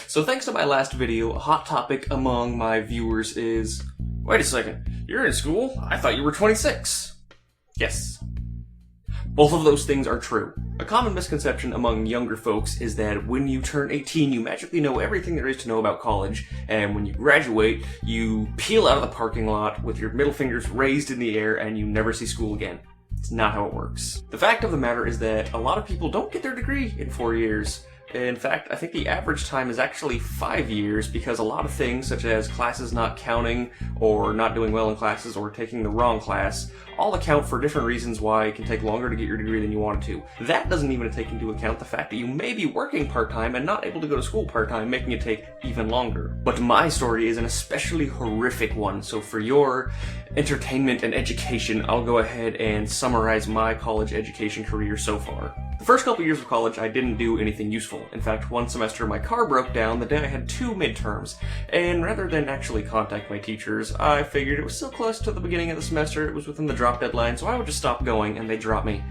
So thanks to my last video, a hot topic among my viewers is, wait a second, you're in school? I thought you were 26. Yes. Both of those things are true. A common misconception among younger folks is that when you turn 18, you magically know everything there is to know about college, and when you graduate, you peel out of the parking lot with your middle fingers raised in the air and you never see school again. It's not how it works. The fact of the matter is that a lot of people don't get their degree in 4 years. In fact, I think the average time is actually 5 years because a lot of things, such as classes not counting, or not doing well in classes, or taking the wrong class, all account for different reasons why it can take longer to get your degree than you want it to. That doesn't even take into account the fact that you may be working part-time and not able to go to school part-time, making it take even longer. But my story is an especially horrific one, so for your entertainment and education, I'll go ahead and summarize my college education career so far. The first couple years of college, I didn't do anything useful. In fact, one semester my car broke down the day I had 2 midterms, and rather than actually contact my teachers, I figured it was so close to the beginning of the semester, it was within the drop deadline, so I would just stop going and they'd drop me.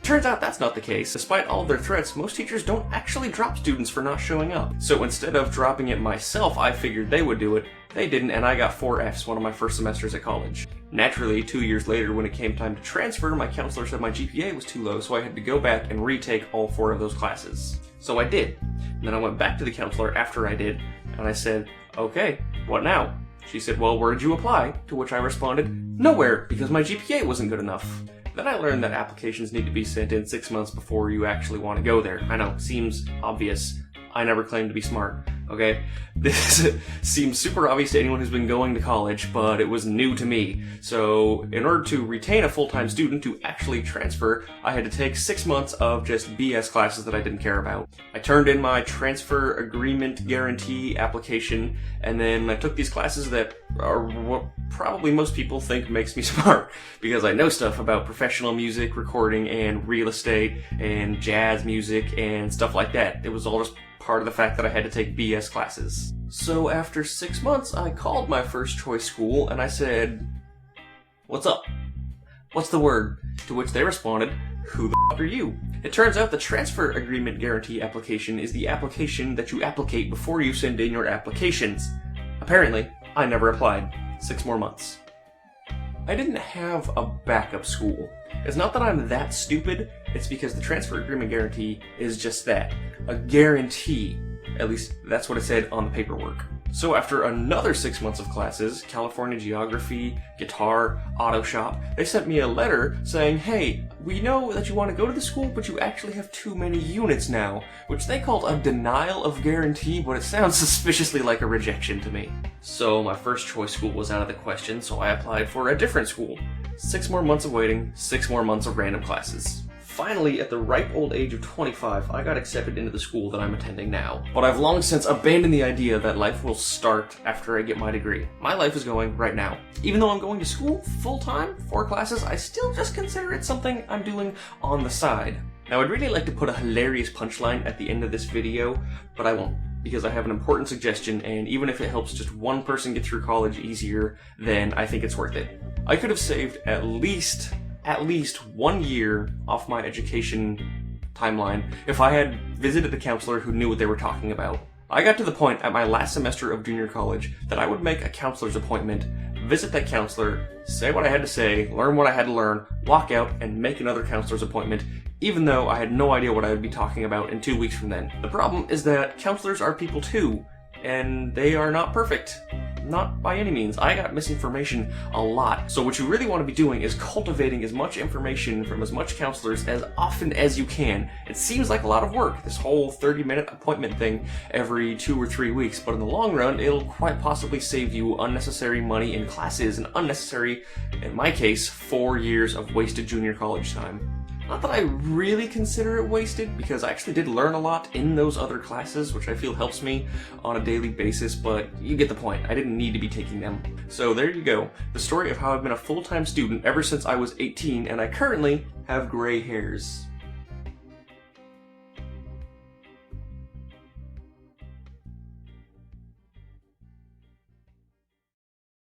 Turns out that's not the case. Despite all of their threats, most teachers don't actually drop students for not showing up. So instead of dropping it myself, I figured they would do it. They didn't, and I got 4 Fs one of my first semesters at college. Naturally, 2 years later, when it came time to transfer, my counselor said my GPA was too low, so I had to go back and retake all 4 of those classes. So I did. And then I went back to the counselor after I did, and I said, okay, what now? She said, well, where did you apply? To which I responded, nowhere, because my GPA wasn't good enough. Then I learned that applications need to be sent in 6 months before you actually want to go there. I know, seems obvious. I never claimed to be smart, okay? This seems super obvious to anyone who's been going to college, but it was new to me. So, in order to retain a full-time student to actually transfer, I had to take 6 months of just BS classes that I didn't care about. I turned in my transfer agreement guarantee application, and then I took these classes that are what probably most people think makes me smart, because I know stuff about professional music, recording, and real estate, and jazz music, and stuff like that. It was all just part of the fact that I had to take BS classes. So after 6 months, I called my first choice school and I said, what's up? What's the word? To which they responded, who the f*** are you? It turns out the transfer agreement guarantee application is the application that you applicate before you send in your applications. Apparently, I never applied. 6 more months. I didn't have a backup school. It's not that I'm that stupid, it's because the transfer agreement guarantee is just that. A guarantee. At least, that's what it said on the paperwork. So after another 6 months of classes, California Geography, Guitar, Auto Shop, they sent me a letter saying, hey, we know that you want to go to the school, but you actually have too many units now, which they called a denial of guarantee, but it sounds suspiciously like a rejection to me. So my first choice school was out of the question, so I applied for a different school. 6 more months of waiting, 6 more months of random classes. Finally, at the ripe old age of 25, I got accepted into the school that I'm attending now. But I've long since abandoned the idea that life will start after I get my degree. My life is going right now. Even though I'm going to school full-time, 4 classes, I still just consider it something I'm doing on the side. Now, I'd really like to put a hilarious punchline at the end of this video, but I won't, because I have an important suggestion, and even if it helps just one person get through college easier, then I think it's worth it. I could have saved at least 1 year off my education timeline if I had visited the counselor who knew what they were talking about. I got to the point at my last semester of junior college that I would make a counselor's appointment, visit that counselor, say what I had to say, learn what I had to learn, walk out, and make another counselor's appointment, even though I had no idea what I would be talking about in 2 weeks from then. The problem is that counselors are people too, and they are not perfect. Not by any means. I got misinformation a lot. So what you really want to be doing is cultivating as much information from as much counselors as often as you can. It seems like a lot of work, this whole 30-minute appointment thing every 2 or 3 weeks, but in the long run, it'll quite possibly save you unnecessary money in classes and unnecessary, in my case, 4 years of wasted junior college time. Not that I really consider it wasted, because I actually did learn a lot in those other classes, which I feel helps me on a daily basis, but you get the point. I didn't need to be taking them. So there you go. The story of how I've been a full-time student ever since I was 18, and I currently have gray hairs.